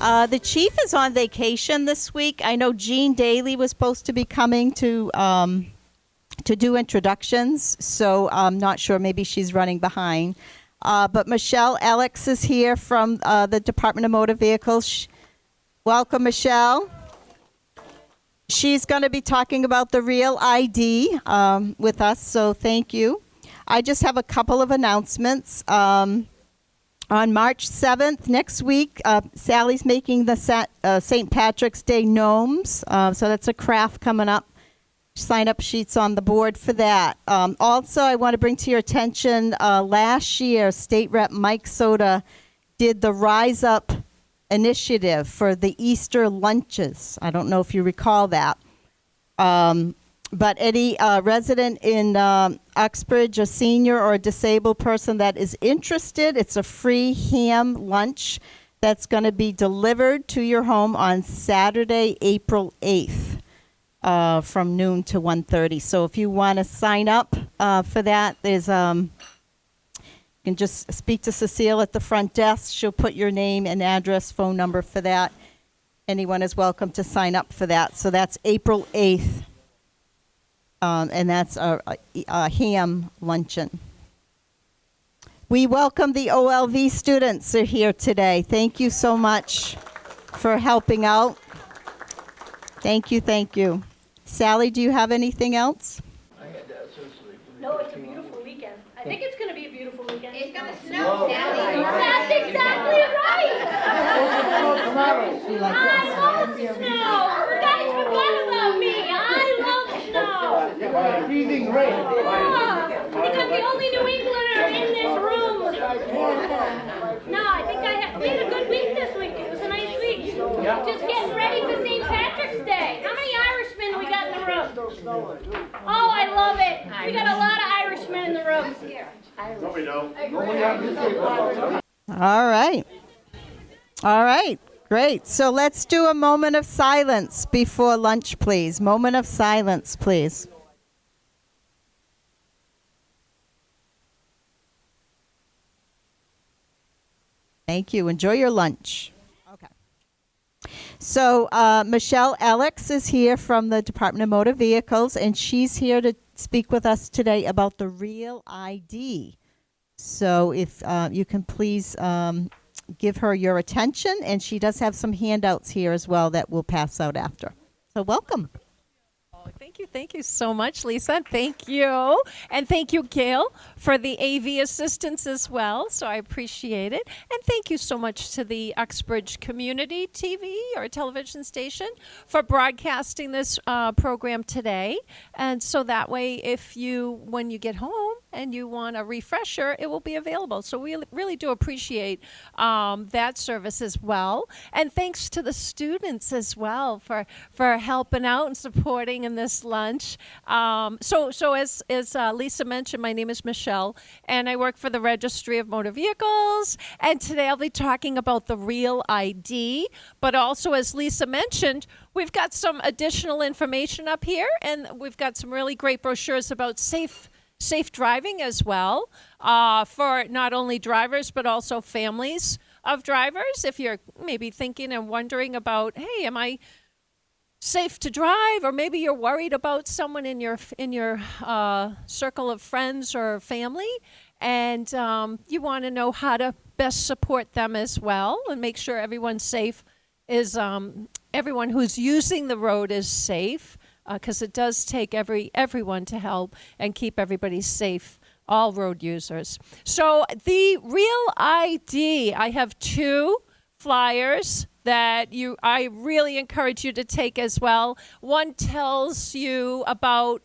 The chief is on vacation this week. I know Jean Daly was supposed to be coming to do introductions, so I'm not sure. Maybe she's running behind. But Michele Ellicks is here from the Department of Motor Vehicles. Welcome, Michele. She's going to be talking about the REAL ID with us, so thank you. I just have a couple of announcements. On March 7th, next week, Sally's making the St. Patrick's Day gnomes, so that's a craft coming up. Sign-up sheets on the board for that. Also, I want to bring to your attention, last year, State Rep Mike Soda did the Rise Up initiative for the Easter lunches. I don't know if you recall that. But any resident in Uxbridge, a senior or a disabled person that is interested, it's a free ham lunch that's going to be delivered to your home on Saturday, April 8th. From noon to 1:30. So if you want to sign up for that, there's you can just speak to Cecile at the front desk. She'll put your name and address, phone number for that. Anyone is welcome to sign up for that. So that's April 8th, and that's a ham luncheon. We welcome the OLV students are here today. Thank you so much for helping out. Thank you, thank you. Sally, do you have anything else? No, it's a beautiful weekend. I think it's going to be a beautiful weekend. It's going to snow, Sally. That's exactly right. I love snow. You guys forget about me. I love snow. Freezing rain. I think I'm the only New Englander in this room. No, I think we had a good week this week. It was a nice week. Just getting ready for St. Patrick's Day. How many Irishmen we got in the room? Oh, I love it. We got a lot of Irishmen in the room. No, we don't. All right. All right. Great. So let's do a moment of silence before lunch, please. Moment of silence, please. Thank you. Enjoy your lunch. Okay. So Michele Ellicks is here from the Department of Motor Vehicles, and she's here to speak with us today about the REAL ID. So if you can please give her your attention, and she does have some handouts here as well that we'll pass out after. So welcome. Thank you so much, Lisa. Thank you. And thank you, Gail, for the AV assistance as well. So I appreciate it. And thank you so much to the Uxbridge Community TV or television station for broadcasting this program today. And so that way, when you get home and you want a refresher, it will be available. So we really do appreciate that service as well. And thanks to the students as well for helping out and supporting in this lunch. So as Lisa mentioned, my name is Michele, and I work for the Registry of Motor Vehicles. And today I'll be talking about the REAL ID. But also, as Lisa mentioned, we've got some additional information up here, and we've got some really great brochures about safe driving as well, for not only drivers but also families of drivers. If you're maybe thinking and wondering about, hey, am I safe to drive, or maybe you're worried about someone in your circle of friends or family, and you want to know how to best support them as well and make sure everyone's safe, is everyone who's using the road is safe, because it does take everyone to help and keep everybody safe, all road users. So the REAL ID, I have two flyers that I really encourage you to take as well. One tells you about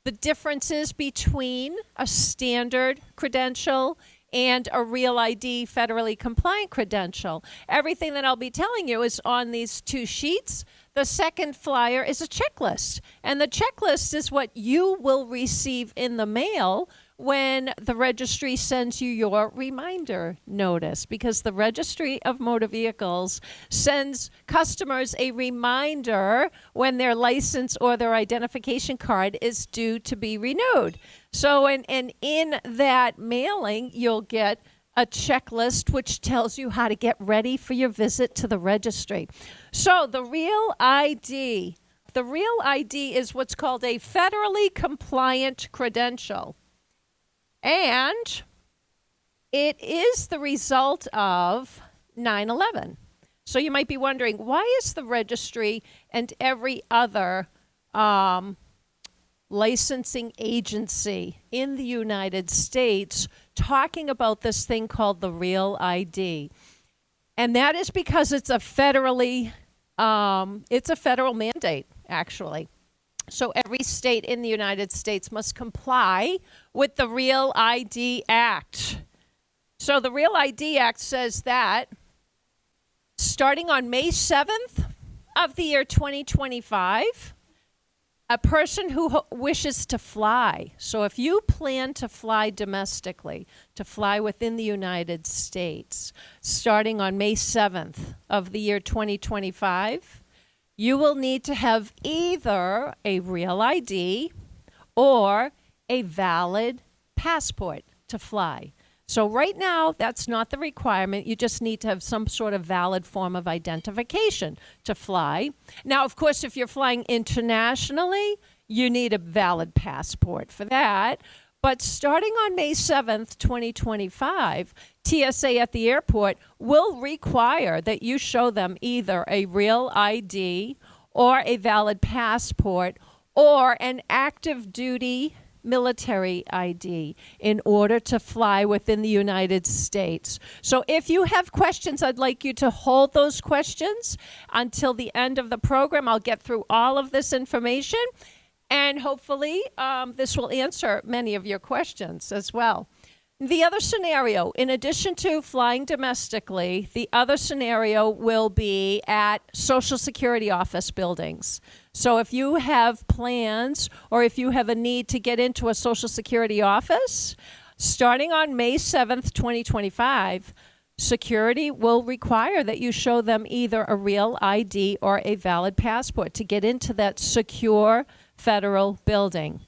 the differences between a standard credential and a REAL ID federally compliant credential. Everything that I'll be telling you is on these two sheets. The second flyer is a checklist, and the checklist is what you will receive in the mail when the registry sends you your reminder notice, because the Registry of Motor Vehicles sends customers a reminder when their license or their identification card is due to be renewed. So in that mailing, you'll get a checklist which tells you how to get ready for your visit to the registry. So the REAL ID. The REAL ID is what's called a federally compliant credential. And it is the result of 9/11. So you might be wondering, why is the registry and every other licensing agency in the United States talking about this thing called the REAL ID? And that is because it's a federally, it's a federal mandate, actually. So every state in the United States must comply with the REAL ID Act. So the REAL ID Act says that starting on May 7th of the year 2025, a person who wishes to fly, so if you plan to fly domestically, to fly within the United States, starting on May 7th of the year 2025, you will need to have either a REAL ID or a valid passport to fly. So right now, that's not the requirement. You just need to have some sort of valid form of identification to fly. Now, of course, if you're flying internationally, you need a valid passport for that. But starting on May 7th, 2025, TSA at the airport will require that you show them either a REAL ID or a valid passport or an active duty military ID in order to fly within the United States. So if you have questions, I'd like you to hold those questions until the end of the program. I'll get through all of this information, and hopefully this will answer many of your questions as well. The other scenario, in addition to flying domestically, the other scenario will be at Social Security office buildings. So if you have plans or if you have a need to get into a Social Security office, starting on May 7th, 2025, security will require that you show them either a REAL ID or a valid passport to get into that secure federal building,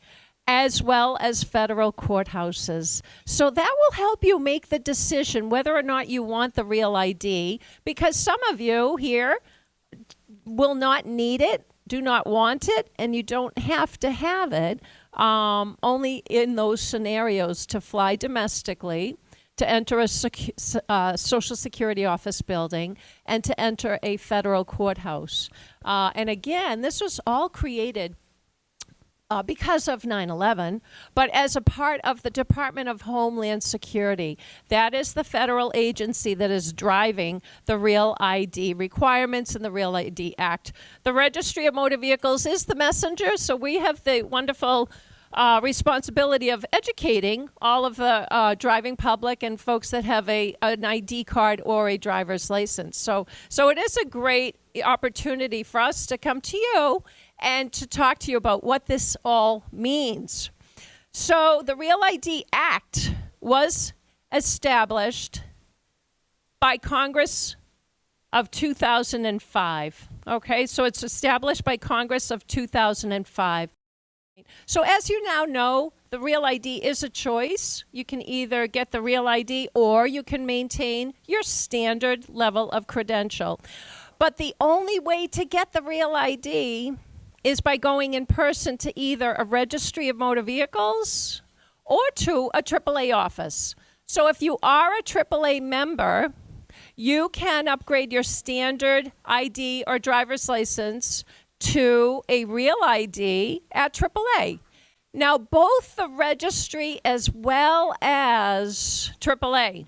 as well as federal courthouses. So that will help you make the decision whether or not you want the REAL ID, because some of you here will not need it, do not want it, and you don't have to have it, only in those scenarios to fly domestically, to enter a Social Security office building, and to enter a federal courthouse. And again, this was all created because of 9/11, but as a part of the Department of Homeland Security. That is the federal agency that is driving the REAL ID requirements in the REAL ID Act. The Registry of Motor Vehicles is the messenger, so we have the wonderful responsibility of educating all of the driving public and folks that have an ID card or a driver's license. So it is a great opportunity for us to come to you and to talk to you about what this all means. So the REAL ID Act was established by Congress of 2005. Okay, so it's established by Congress of 2005. So as you now know, the REAL ID is a choice. You can either get the REAL ID or you can maintain your standard level of credential. But the only way to get the REAL ID is by going in person to either a Registry of Motor Vehicles or to a AAA office. So if you are a AAA member, you can upgrade your standard ID or driver's license to a REAL ID at AAA. Now, both the Registry as well as AAA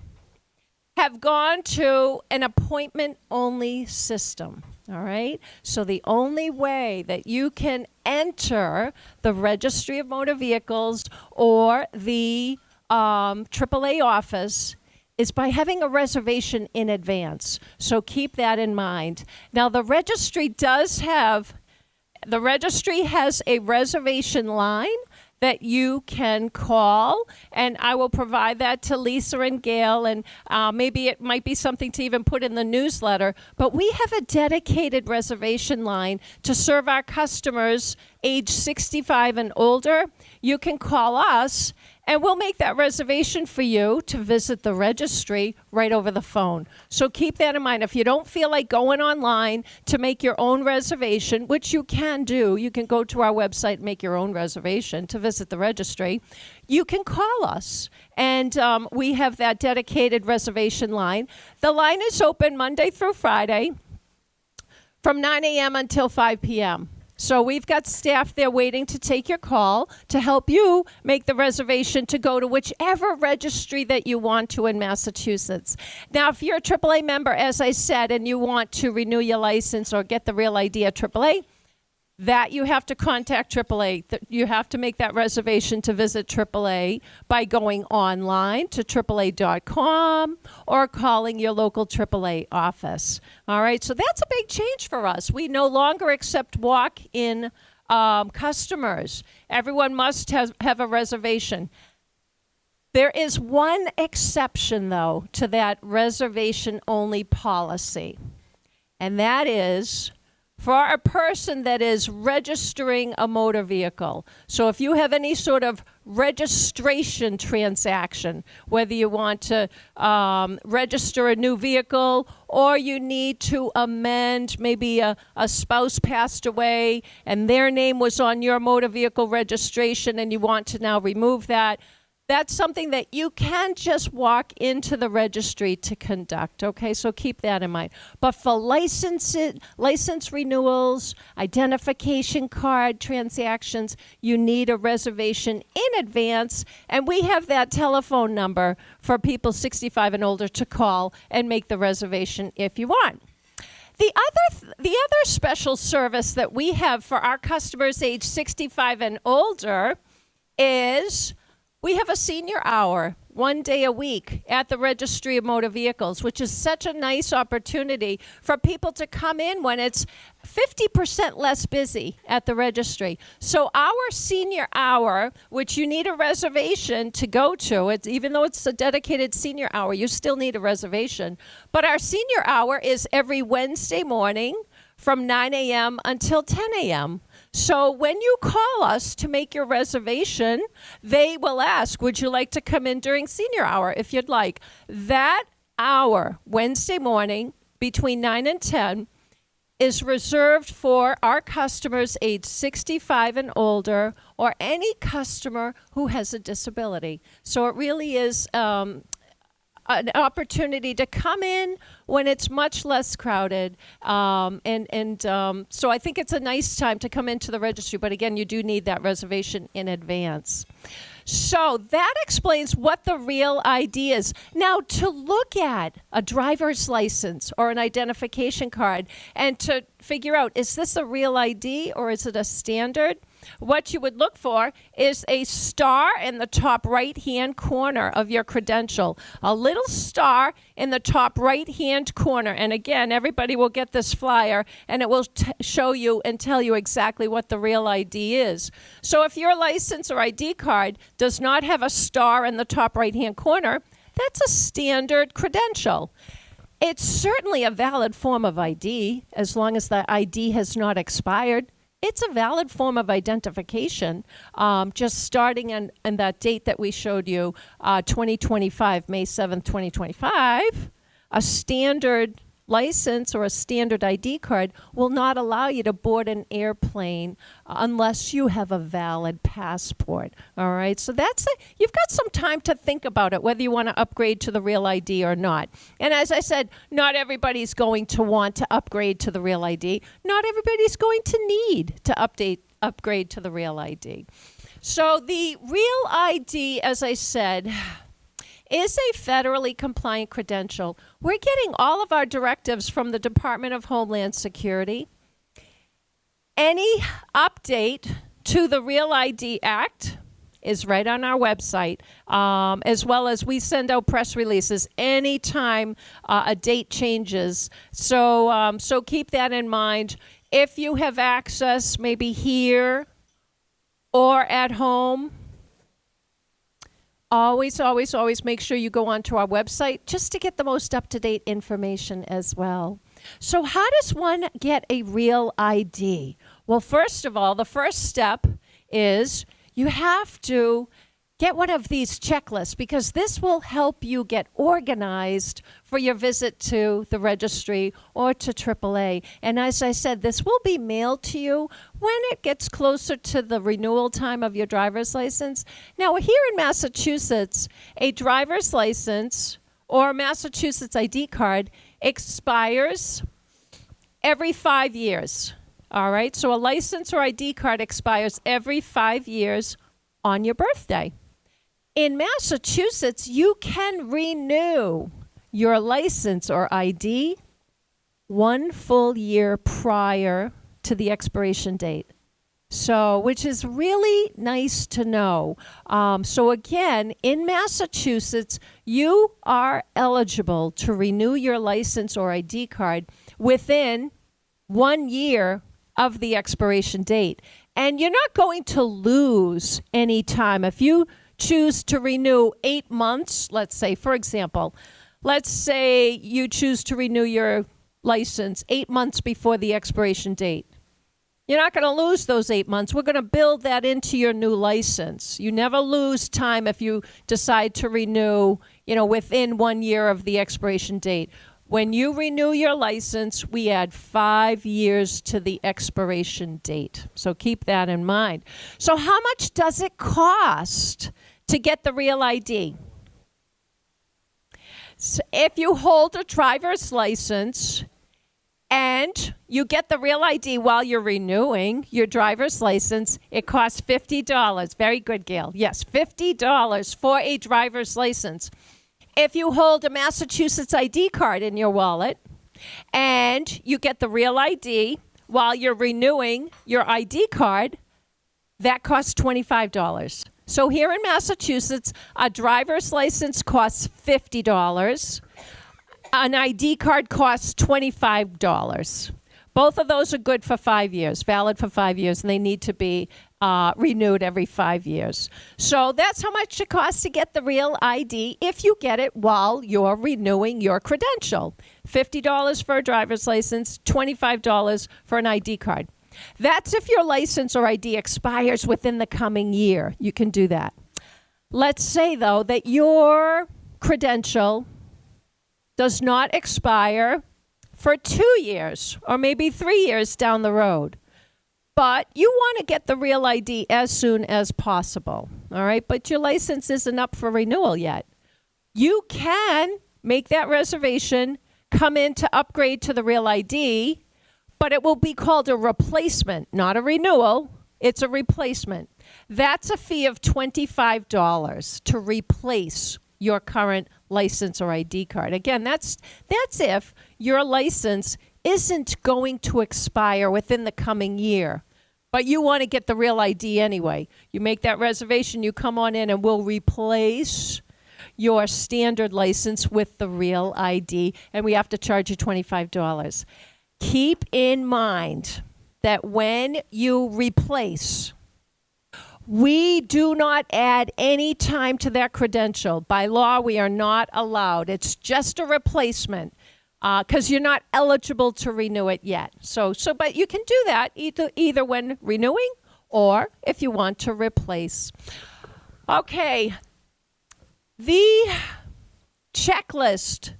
have gone to an appointment-only system, all right? So the only way that you can enter the Registry of Motor Vehicles or the AAA office is by having a reservation in advance. So keep that in mind. Now, the Registry has a reservation line that you can call, and I will provide that to Lisa and Gail, and maybe it might be something to even put in the newsletter, but we have a dedicated reservation line to serve our customers age 65 and older. You can call us, And we'll make that reservation for you to visit the registry right over the phone. So keep that in mind. If you don't feel like going online to make your own reservation, which you can do, you can go to our website and make your own reservation to visit the registry, you can call us. And we have that dedicated reservation line. The line is open Monday through Friday from 9 a.m. until 5 p.m. So we've got staff there waiting to take your call to help you make the reservation to go to whichever registry that you want to in Massachusetts. Now, if you're a AAA member, as I said, and you want to renew your license or get the Real ID at AAA, that you have to contact AAA. You have to make that reservation to visit AAA by going online to AAA.com or calling your local AAA office. All right, so that's a big change for us. We no longer accept walk-in customers. Everyone must have a reservation. There is one exception, though, to that reservation-only policy, and that is for a person that is registering a motor vehicle. So if you have any sort of registration transaction, whether you want to register a new vehicle or you need to amend, maybe a spouse passed away and their name was on your motor vehicle registration and you want to now remove that, that's something that you can just walk into the registry to conduct, okay? So keep that in mind. But for license renewals, identification card transactions, you need a reservation in advance, and we have that telephone number for people 65 and older to call and make the reservation if you want. The other special service that we have for our customers age 65 and older is we have a senior hour 1 day a week at the Registry of Motor Vehicles, which is such a nice opportunity for people to come in when it's 50% less busy at the registry. So our senior hour, which you need a reservation to go to, even though it's a dedicated senior hour, you still need a reservation. But our senior hour is every Wednesday morning from 9 a.m. until 10 a.m. So when you call us to make your reservation, they will ask, would you like to come in during senior hour if you'd like? That hour, Wednesday morning, between 9 and 10, is reserved for our customers age 65 and older or any customer who has a disability. So it really is an opportunity to come in when it's much less crowded. So I think it's a nice time to come into the registry. But again, you do need that reservation in advance. So that explains what the Real ID is. Now, to look at a driver's license or an identification card and to figure out, is this a Real ID or is it a standard? What you would look for is a star in the top right-hand corner of your credential. A little star in the top right-hand corner. And again, everybody will get this flyer, and it will show you and tell you exactly what the Real ID is. So if your license or ID card does not have a star in the top right-hand corner, that's a standard credential. It's certainly a valid form of ID as long as the ID has not expired. It's a valid form of identification, just starting in that date that we showed you, 2025, May 7th, 2025. A standard license or a standard ID card will not allow you to board an airplane unless you have a valid passport. All right, so you've got some time to think about it, whether you want to upgrade to the Real ID or not. And as I said, not everybody's going to want to upgrade to the Real ID. Not everybody's going to need to upgrade to the Real ID. So the Real ID, as I said, is a federally compliant credential. We're getting all of our directives from the Department of Homeland Security. Any update to the Real ID Act is right on our website, as well as we send out press releases anytime a date changes. So keep that in mind. If you have access, maybe here or at home, always make sure you go onto our website just to get the most up-to-date information as well. So how does one get a Real ID? Well, first of all, the first step is you have to get one of these checklists because this will help you get organized for your visit to the registry or to AAA. And as I said, this will be mailed to you when it gets closer to the renewal time of your driver's license. Now, here in Massachusetts, a driver's license or a Massachusetts ID card expires every 5 years. All right, so a license or ID card expires every 5 years on your birthday. In Massachusetts, you can renew your license or ID 1 full year prior to the expiration date. So, which is really nice to know. So again, in Massachusetts, you are eligible to renew your license or ID card within 1 year of the expiration date. And you're not going to lose any time. If you choose to renew 8 months, let's say, for example, let's say you choose to renew your license 8 months before the expiration date. You're not going to lose those 8 months. We're going to build that into your new license. You never lose time if you decide to renew, within 1 year of the expiration date. When you renew your license, we add 5 years to the expiration date. So keep that in mind. So how much does it cost to get the Real ID? So if you hold a driver's license and you get the Real ID while you're renewing your driver's license, it costs $50. Very good, Gail. Yes, $50 for a driver's license. If you hold a Massachusetts ID card in your wallet and you get the Real ID while you're renewing your ID card, that costs $25. So here in Massachusetts, a driver's license costs $50. An ID card costs $25. Both of those are good for 5 years, valid for 5 years, and they need to be renewed every 5 years. So that's how much it costs to get the Real ID if you get it while you're renewing your credential. $50 for a driver's license, $25 for an ID card. That's if your license or ID expires within the coming year. You can do that. Let's say, though, that your credential does not expire for 2 years or maybe 3 years down the road. But you want to get the Real ID as soon as possible, all right? But your license isn't up for renewal yet. You can make that reservation, come in to upgrade to the Real ID, but it will be called a replacement, not a renewal. It's a replacement. That's a fee of $25 to replace your current license or ID card. Again, that's if your license isn't going to expire within the coming year, but you want to get the Real ID anyway. You make that reservation, you come on in, and we'll replace your standard license with the Real ID, and we have to charge you $25. Keep in mind that when you replace, we do not add any time to that credential. By law, we are not allowed. It's just a replacement because you're not eligible to renew it yet. But you can do that either when renewing or if you want to replace. Okay, the checklist.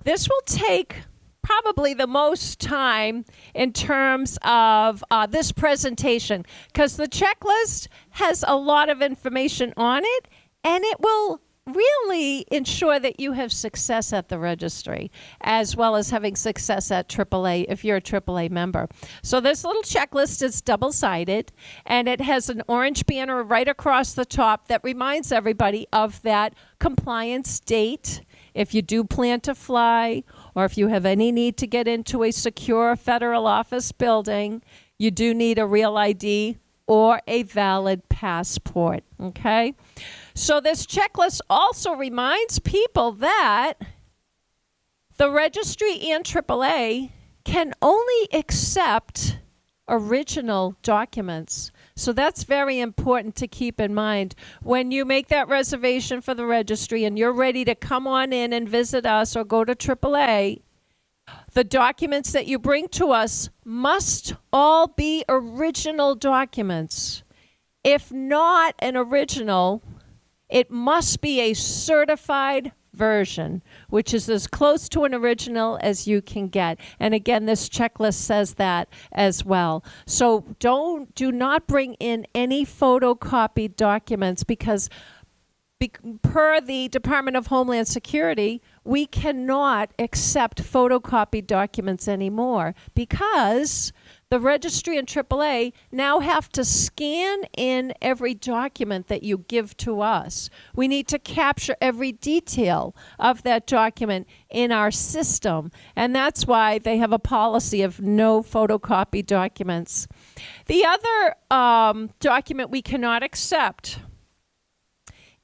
This will take probably the most time in terms of this presentation because the checklist has a lot of information on it and it will really ensure that you have success at the registry as well as having success at AAA if you're a AAA member. So this little checklist is double-sided and it has an orange banner right across the top that reminds everybody of that compliance date if you do plan to fly or if you have any need to get into a secure federal office building, you do need a Real ID or a valid passport, okay? So this checklist also reminds people that the registry and AAA can only accept original documents. So that's very important to keep in mind. When you make that reservation for the registry and you're ready to come on in and visit us or go to AAA, the documents that you bring to us must all be original documents. If not an original, It must be a certified version, which is as close to an original as you can get. And again, this checklist says that as well. So do not bring in any photocopied documents because per the Department of Homeland Security, we cannot accept photocopied documents anymore because the Registry and AAA now have to scan in every document that you give to us. We need to capture every detail of that document in our system, and that's why they have a policy of no photocopied documents. The other document we cannot accept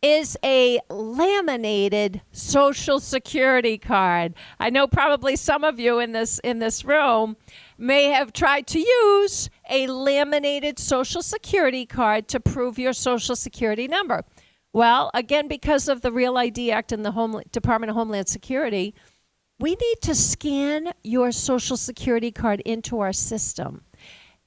is a laminated Social Security card. I know probably some of you in this room may have tried to use a laminated Social Security card to prove your Social Security number. Well, again, because of the REAL ID Act and the Department of Homeland Security, we need to scan your Social Security card into our system.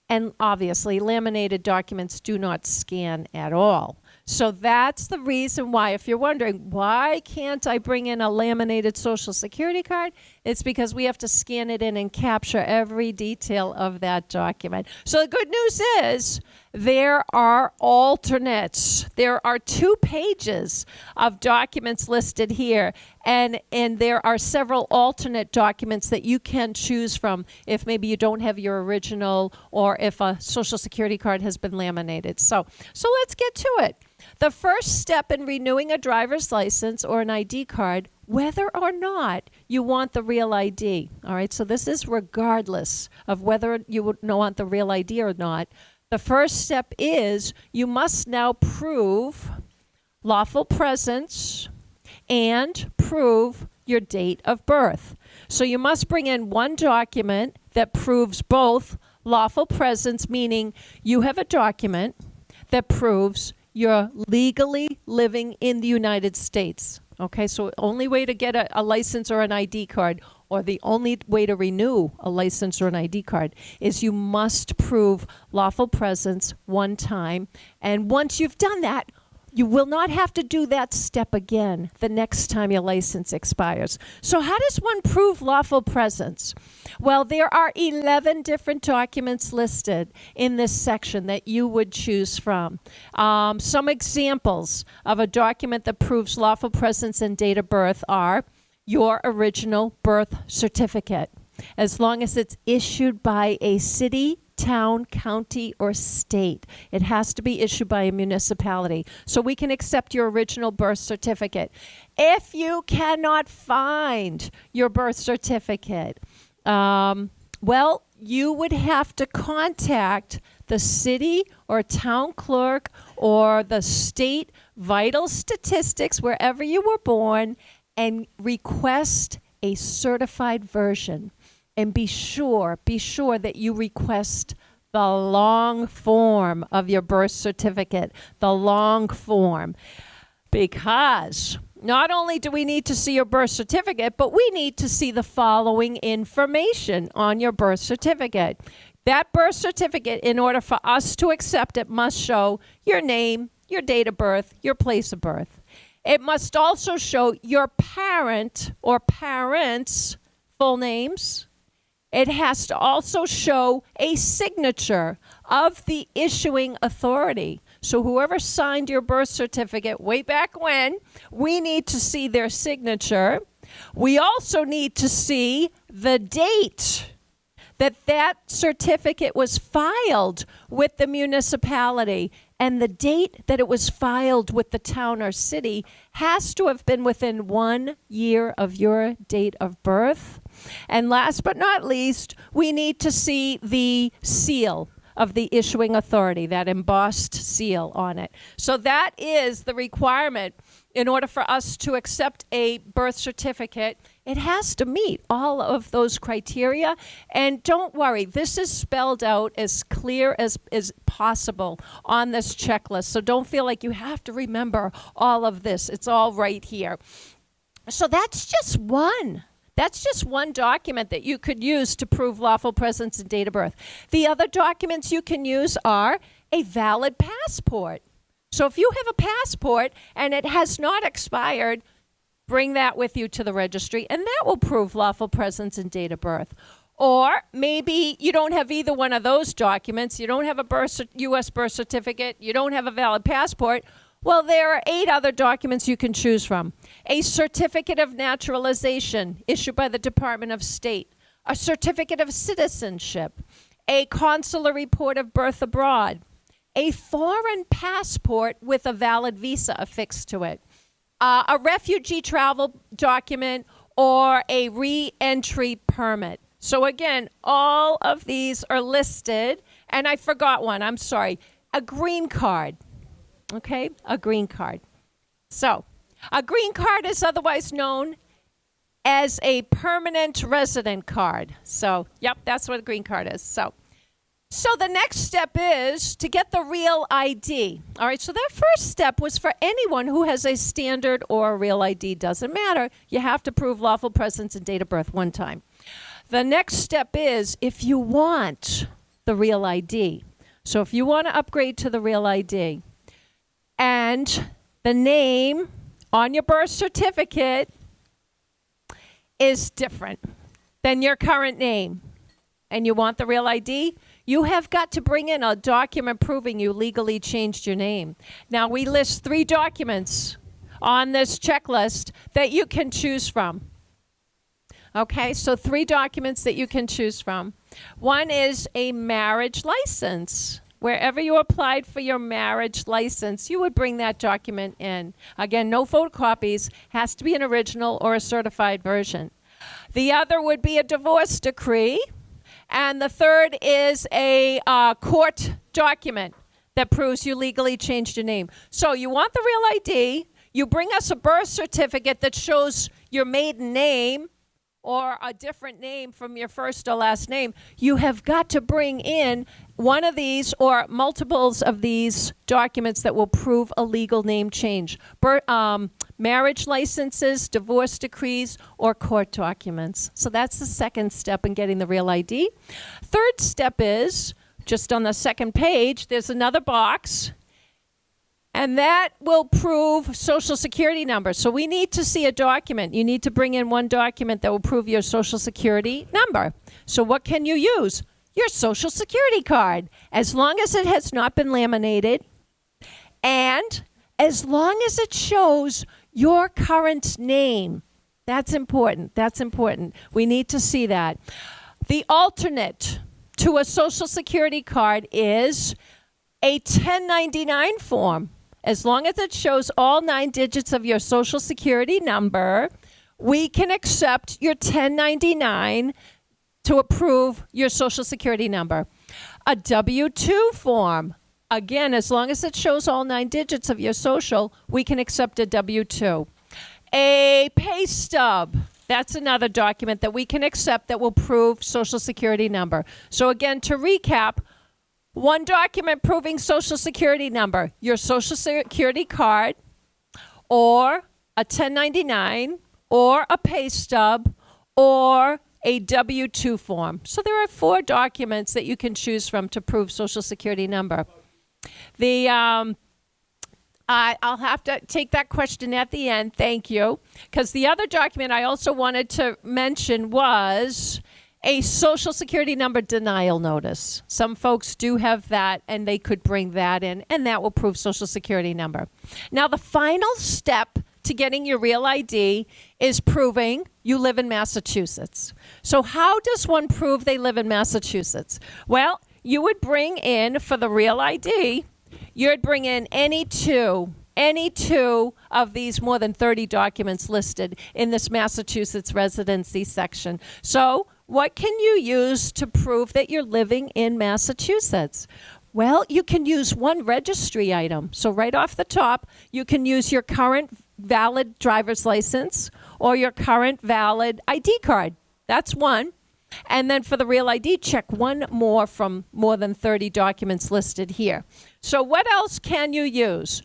And obviously, laminated documents do not scan at all. So that's the reason why, if you're wondering, why can't I bring in a laminated Social Security card? It's because we have to scan it in and capture every detail of that document. So the good news is there are alternates. There are 2 pages of documents listed here, and there are several alternate documents that you can choose from if maybe you don't have your original or if a Social Security card has been laminated. So let's get to it. The first step in renewing a driver's license or an ID card, whether or not you want the REAL ID, all right? So this is regardless of whether you would want the REAL ID or not. The first step is you must now prove lawful presence and prove your date of birth. So you must bring in one document that proves both lawful presence, meaning you have a document that proves you're legally living in the United States. Okay, so the only way to get a license or an ID card, or the only way to renew a license or an ID card, is you must prove lawful presence one time. And once you've done that, you will not have to do that step again the next time your license expires. So how does one prove lawful presence? Well, there are 11 different documents listed in this section that you would choose from. Some examples of a document that proves lawful presence and date of birth are your original birth certificate, as long as it's issued by a city, town, county, or state. It has to be issued by a municipality. So we can accept your original birth certificate. If you cannot find your birth certificate, well, you would have to contact the city or town clerk or the state vital statistics, wherever you were born, and request a certified version. And be sure that you request the long form of your birth certificate, the long form. Because not only do we need to see your birth certificate, but we need to see the following information on your birth certificate. That birth certificate, in order for us to accept it, must show your name, your date of birth, your place of birth. It must also show your parent or parents' full names. It has to also show a signature of the issuing authority. So whoever signed your birth certificate way back when, we need to see their signature. We also need to see the date that certificate was filed with the municipality, and the date that it was filed with the town or city has to have been within 1 year of your date of birth. And last but not least, we need to see the seal of the issuing authority, that embossed seal on it. So that is the requirement in order for us to accept a birth certificate. It has to meet all of those criteria. And don't worry, this is spelled out as clear as possible on this checklist. So don't feel like you have to remember all of this. It's all right here. So that's just one. That's just one document that you could use to prove lawful presence and date of birth. The other documents you can use are a valid passport. So if you have a passport and it has not expired, bring that with you to the registry, and that will prove lawful presence and date of birth. Or maybe you don't have either one of those documents. You don't have a U.S. birth certificate. You don't have a valid passport. Well, there are 8 other documents you can choose from. A certificate of naturalization issued by the Department of State. A certificate of citizenship. A consular report of birth abroad. A foreign passport with a valid visa affixed to it. A refugee travel document or a re-entry permit. So again, all of these are listed, and I forgot one, I'm sorry. A green card, okay? A green card. So, a green card is otherwise known as a permanent resident card. So, yep, that's what a green card is. So the next step is to get the real ID. All right, so that first step was for anyone who has a standard or a real ID. Doesn't matter. You have to prove lawful presence and date of birth one time. The next step is if you want the real ID. So if you want to upgrade to the real ID and the name on your birth certificate is different than your current name and you want the real ID, you have got to bring in a document proving you legally changed your name. Now, we list 3 documents on this checklist that you can choose from. Okay, so 3 documents that you can choose from. One is a marriage license. Wherever you applied for your marriage license, you would bring that document in. Again, no photocopies, has to be an original or a certified version. The other would be a divorce decree. And the third is a court document that proves you legally changed your name. So you want the real ID, you bring us a birth certificate that shows your maiden name or a different name from your first or last name. You have got to bring in one of these or multiples of these documents that will prove a legal name change. Marriage licenses, divorce decrees, or court documents. So that's the second step in getting the real ID. Third step is, just on the second page, there's another box, and that will prove Social Security number. So we need to see a document. You need to bring in one document that will prove your Social Security number. So what can you use? Your Social Security card, as long as it has not been laminated, and as long as it shows your current name. That's important. That's important. We need to see that. The alternate to a Social Security card is a 1099 form. As long as it shows all 9 digits of your Social Security number, we can accept your 1099 to approve your Social Security number. A W-2 form. Again, as long as it shows all 9 digits of your social, we can accept a W-2. A pay stub. That's another document that we can accept that will prove Social Security number. So again, to recap, one document proving Social Security number, your Social Security card, or a 1099, or a pay stub, or a W-2 form. So there are 4 documents that you can choose from to prove Social Security number. I'll have to take that question at the end, thank you, because the other document I also wanted to mention was a Social Security number denial notice. Some folks do have that, and they could bring that in, and that will prove Social Security number. Now, the final step to getting your real ID is proving you live in Massachusetts. So how does one prove they live in Massachusetts? Well, you would bring in, for the real ID, you'd bring in any two of these more than 30 documents listed in this Massachusetts residency section. So what can you use to prove that you're living in Massachusetts? Well, you can use one registry item. So right off the top, you can use your current valid driver's license or your current valid ID card. That's one. And then for the real ID, check one more from more than 30 documents listed here. So what else can you use?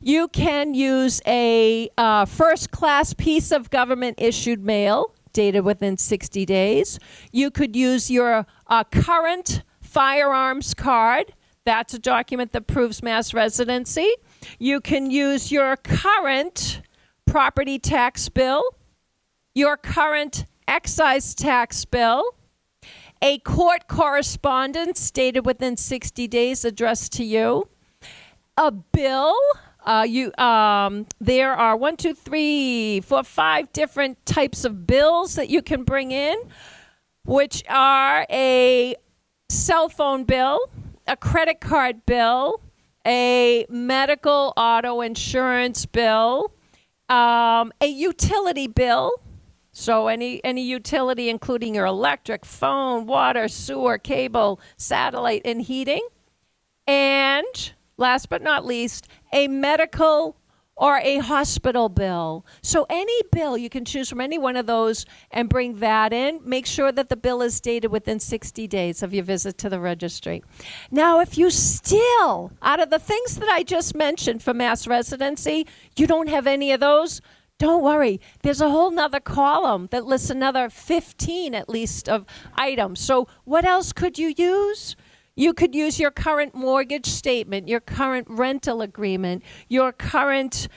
You can use a first-class piece of government-issued mail dated within 60 days. You could use your current firearms card. That's a document that proves mass residency. You can use your current property tax bill, your current excise tax bill, a court correspondence dated within 60 days addressed to you, a bill. There are 1, 2, 3, 4, 5 different types of bills that you can bring in, which are a cell phone bill, a credit card bill, a medical auto insurance bill, a utility bill. So any utility, including your electric, phone, water, sewer, cable, satellite, and heating. And last but not least, a medical or a hospital bill. So any bill, you can choose from any one of those and bring that in. Make sure that the bill is dated within 60 days of your visit to the registry. Now, if you still, out of the things that I just mentioned for mass residency, you don't have any of those, don't worry. There's a whole nother column that lists another 15 at least of items. So what else could you use? You could use your current mortgage statement, your current rental agreement, your current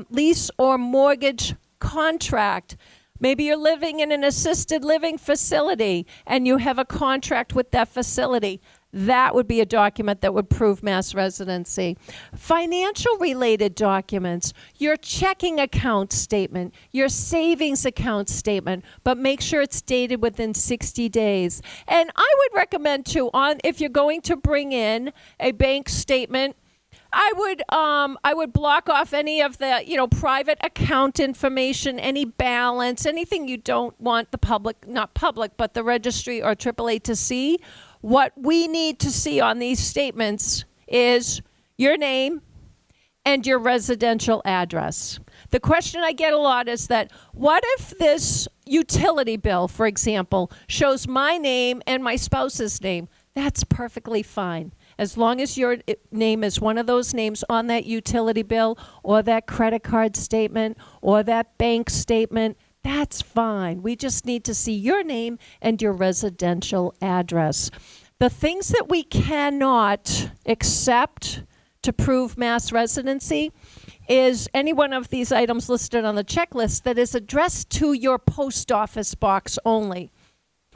lease or mortgage contract. Maybe you're living in an assisted living facility and you have a contract with that facility. That would be a document that would prove mass residency. Financial related documents, your checking account statement, your savings account statement, but make sure it's dated within 60 days. And I would recommend too, if you're going to bring in a bank statement, I would block off any of the, private account information, any balance, anything you don't want the public, not public, but the registry or AAA to see. What we need to see on these statements is your name and your residential address. The question I get a lot is that, what if this utility bill, for example, shows my name and my spouse's name? That's perfectly fine. As long as your name is one of those names on that utility bill or that credit card statement or that bank statement, that's fine. We just need to see your name and your residential address. The things that we cannot accept to prove mass residency is any one of these items listed on the checklist that is addressed to your post office box only.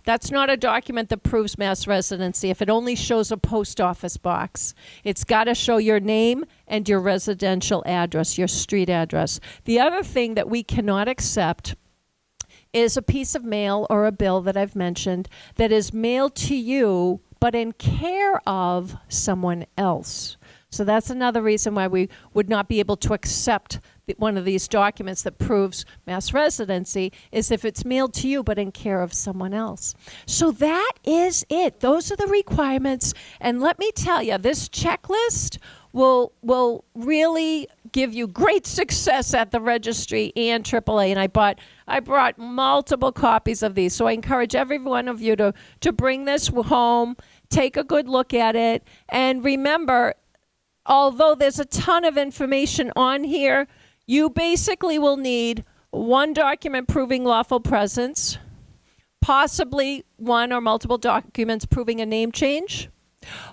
That's not a document that proves mass residency if it only shows a post office box. It's got to show your name and your residential address, your street address. The other thing that we cannot accept is a piece of mail or a bill that I've mentioned that is mailed to you but in care of someone else. So that's another reason why we would not be able to accept one of these documents that proves mass residency is if it's mailed to you but in care of someone else. So that is it. Those are the requirements. And let me tell you, this checklist will really give you great success at the registry and AAA. And I brought multiple copies of these. So I encourage every one of you to bring this home, take a good look at it, and remember, although there's a ton of information on here, you basically will need one document proving lawful presence, possibly one or multiple documents proving a name change,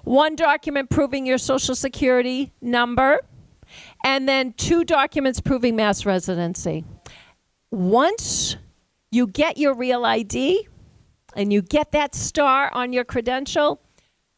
one document proving your Social Security number, and then 2 documents proving mass residency. Once you get your REAL ID and you get that star on your credential,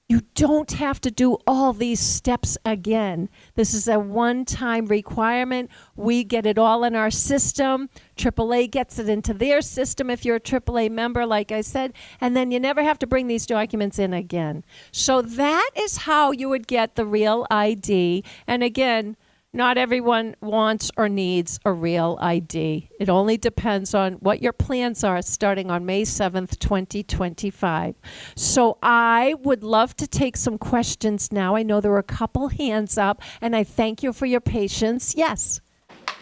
you don't have to do all these steps again. This is a one-time requirement. We get it all in our system. AAA gets it into their system if you're a AAA member, like I said, and then you never have to bring these documents in again. So that is how you would get the REAL ID. And again, not everyone wants or needs a REAL ID. It only depends on what your plans are starting on May 7th, 2025. So I would love to take some questions now. I know there were a couple hands up, and I thank you for your patience. Yes?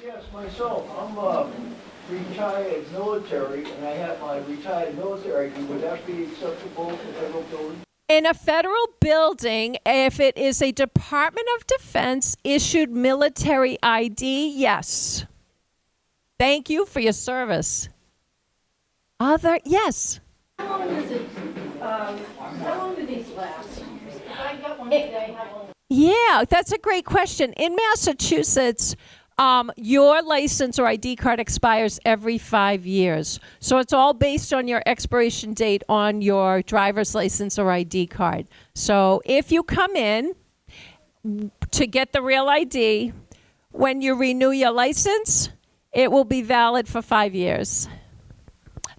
Yes, myself. I'm retired military, and I have my retired military ID. Would that be acceptable to federal building? In a federal building, if it is a Department of Defense issued military ID, yes. Thank you for your service. Yes. How long does it, how long do these last? If I got one today, how long? Yeah, that's a great question. In Massachusetts, your license or ID card expires every 5 years. So it's all based on your expiration date on your driver's license or ID card. So if you come in to get the real ID, when you renew your license, it will be valid for 5 years.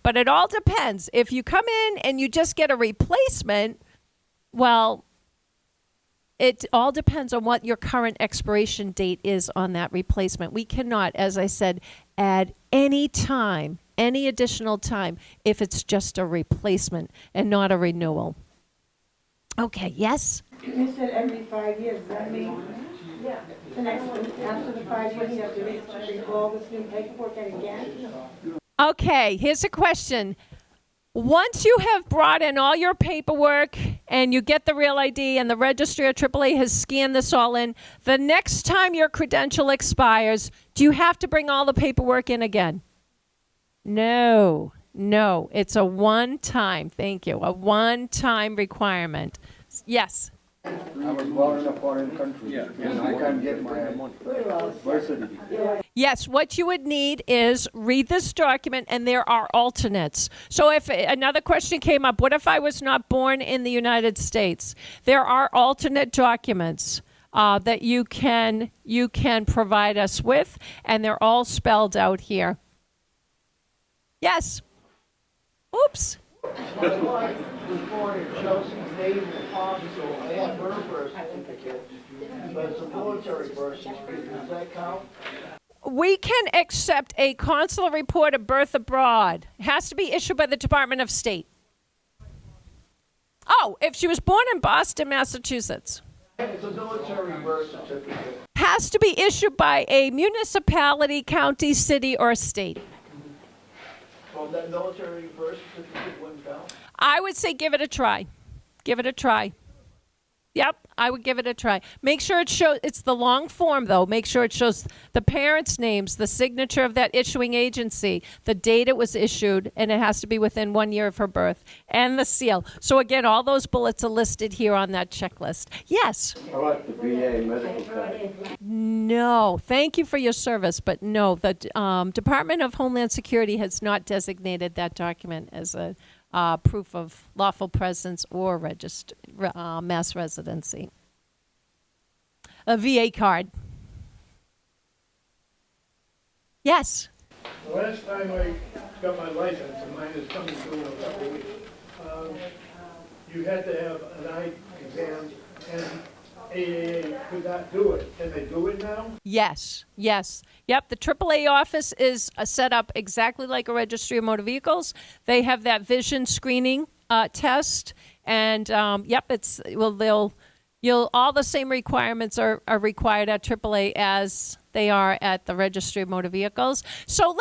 But it all depends. If you come in and you just get a replacement, well, it all depends on what your current expiration date is on that replacement. We cannot, as I said, add any time, any additional time, if it's just a replacement and not a renewal. Okay, yes? You said every 5 years, does that mean? Yeah. The next one, after the 5 years, you have to bring all this new paperwork in again? Okay, here's a question. Once you have brought in all your paperwork and you get the real ID and the registry or AAA has scanned this all in, the next time your credential expires, do you have to bring all the paperwork in again? No. It's a one-time, thank you, a one-time requirement. Yes? I was born in a foreign country, and I can't get my birth certificate. Yes, what you would need is read this document, and there are alternates. So if another question came up, what if I was not born in the United States? There are alternate documents that you can provide us with, and they're all spelled out here. Yes. Oops. My wife was born in Chelsea's Naval Hospital. I have her birth certificate, but it's a military birth certificate. Does that count? We can accept a consular report of birth abroad. It has to be issued by the Department of State. Oh, if she was born in Boston, Massachusetts. It's a military birth certificate. Has to be issued by a municipality, county, city, or state. Well, that military birth certificate wouldn't count? I would say give it a try. Give it a try. Yep, I would give it a try. Make sure it shows, it's the long form though, make sure it shows the parents' names, the signature of that issuing agency, the date it was issued, and it has to be within 1 year of her birth, and the seal. So again, all those bullets are listed here on that checklist. Yes? How about the VA medical card? No, thank you for your service, but no, the Department of Homeland Security has not designated that document as a proof of lawful presence or mass residency. A VA card. Yes? The last time I got my license, and mine is coming through in a couple of weeks, you had to have an eye exam, and AAA could not do it. Can they do it now? Yes. Yep, the AAA office is set up exactly like a registry of motor vehicles. They have that vision screening test, and all the same requirements are required at AAA as they are at the registry of motor vehicles. So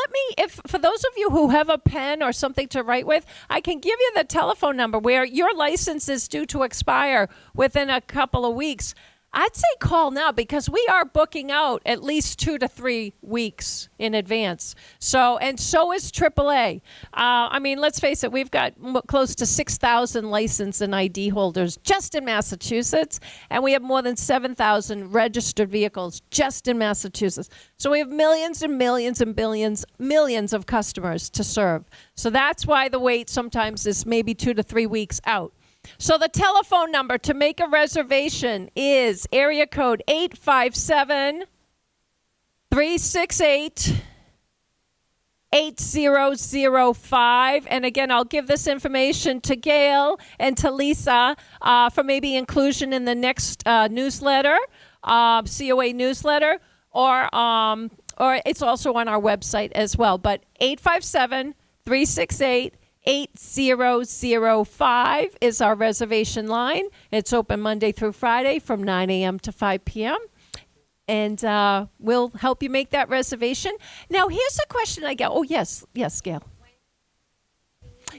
for those of you who have a pen or something to write with, I can give you the telephone number where your license is due to expire within a couple of weeks. I'd say call now because we are booking out at least 2 to 3 weeks in advance. So is AAA. Let's face it, we've got close to 6,000 license and ID holders just in Massachusetts, and we have more than 7,000 registered vehicles just in Massachusetts. So we have millions and millions and millions of customers to serve. So that's why the wait sometimes is maybe 2 to 3 weeks out. So the telephone number to make a reservation is area code 857-368-8005. And again, I'll give this information to Gail and to Lisa for maybe inclusion in the next newsletter, COA newsletter, or it's also on our website as well. But 857-368-8005 is our reservation line. It's open Monday through Friday from 9 a.m. to 5 p.m. And we'll help you make that reservation. Now, here's a question I get. Oh, yes, Gail.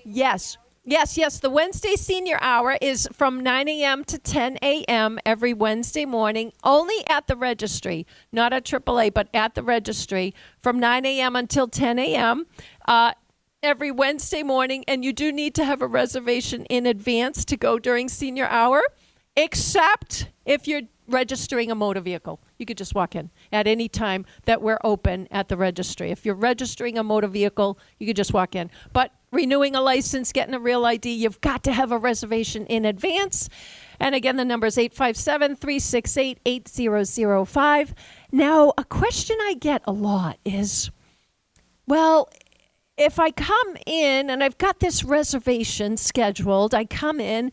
Yes. The Wednesday senior hour is from 9 a.m. to 10 a.m. every Wednesday morning, only at the registry, not at AAA, but at the registry, from 9 a.m. until 10 a.m. Every Wednesday morning, and you do need to have a reservation in advance to go during senior hour, except if you're registering a motor vehicle. You could just walk in at any time that we're open at the registry. If you're registering a motor vehicle, you could just walk in. But renewing a license, getting a real ID, you've got to have a reservation in advance. And again, the number is 857-368-8005. Now, a question I get a lot is, well, if I come in and I've got this reservation scheduled, I come in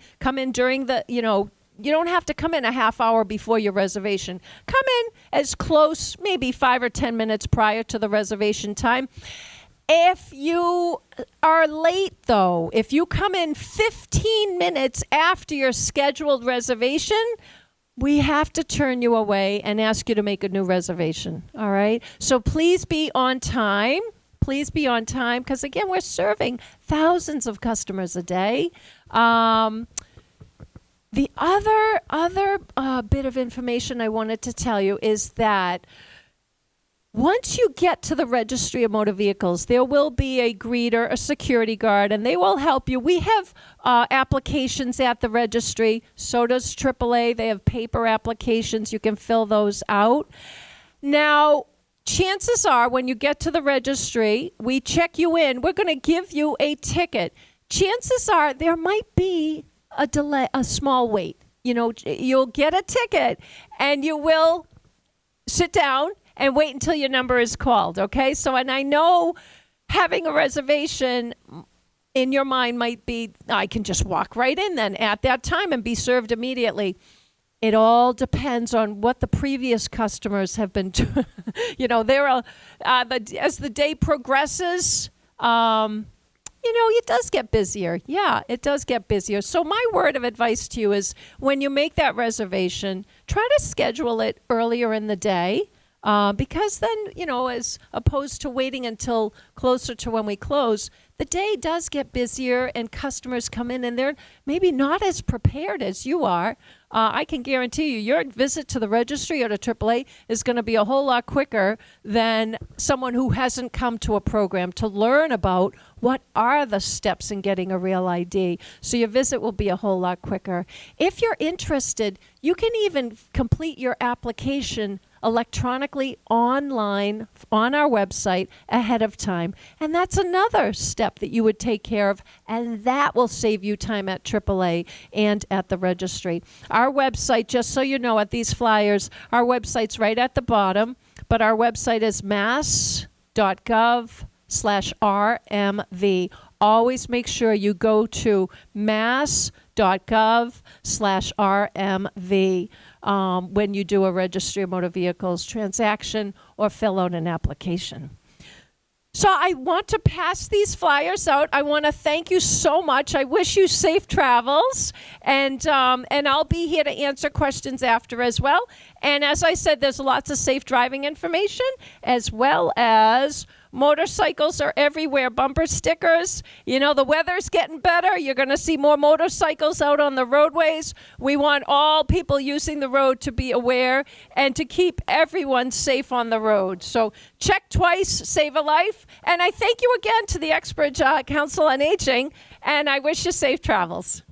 during the, you don't have to come in a half hour before your reservation. Come in as close, maybe 5 or 10 minutes prior to the reservation time. If you are late, though, if you come in 15 minutes after your scheduled reservation, we have to turn you away and ask you to make a new reservation, all right? So please be on time. Please be on time because, again, we're serving thousands of customers a day. The other bit of information I wanted to tell you is that once you get to the Registry of Motor Vehicles, there will be a greeter, a security guard, and they will help you. We have applications at the registry. So does AAA. They have paper applications. You can fill those out. Now, chances are when you get to the registry, we check you in. We're going to give you a ticket. Chances are there might be a delay, a small wait. You'll get a ticket and you will sit down and wait until your number is called, okay? So, and I know having a reservation in your mind might be, I can just walk right in then at that time and be served immediately. It all depends on what the previous customers have been doing. As the day progresses, it does get busier. Yeah, it does get busier. So my word of advice to you is when you make that reservation, try to schedule it earlier in the day. Because then, as opposed to waiting until closer to when we close, the day does get busier and customers come in and they're maybe not as prepared as you are. I can guarantee you your visit to the registry or to AAA is going to be a whole lot quicker than someone who hasn't come to a program to learn about what are the steps in getting a real ID. So your visit will be a whole lot quicker. If you're interested, you can even complete your application electronically online on our website ahead of time. And that's another step that you would take care of, and that will save you time at AAA and at the registry. Our website, just so you know, at these flyers, our website's right at the bottom, but our website is mass.gov/RMV. Always make sure you go to mass.gov/RMV when you do a Registry of Motor Vehicles transaction or fill out an application. So I want to pass these flyers out. I want to thank you so much. I wish you safe travels, and I'll be here to answer questions after as well. And as I said, there's lots of safe driving information, as well as motorcycles are everywhere, bumper stickers. The weather's getting better. You're going to see more motorcycles out on the roadways. We want all people using the road to be aware and to keep everyone safe on the road. So check twice, save a life. And I thank you again to the Uxbridge Council on Aging, and I wish you safe travels.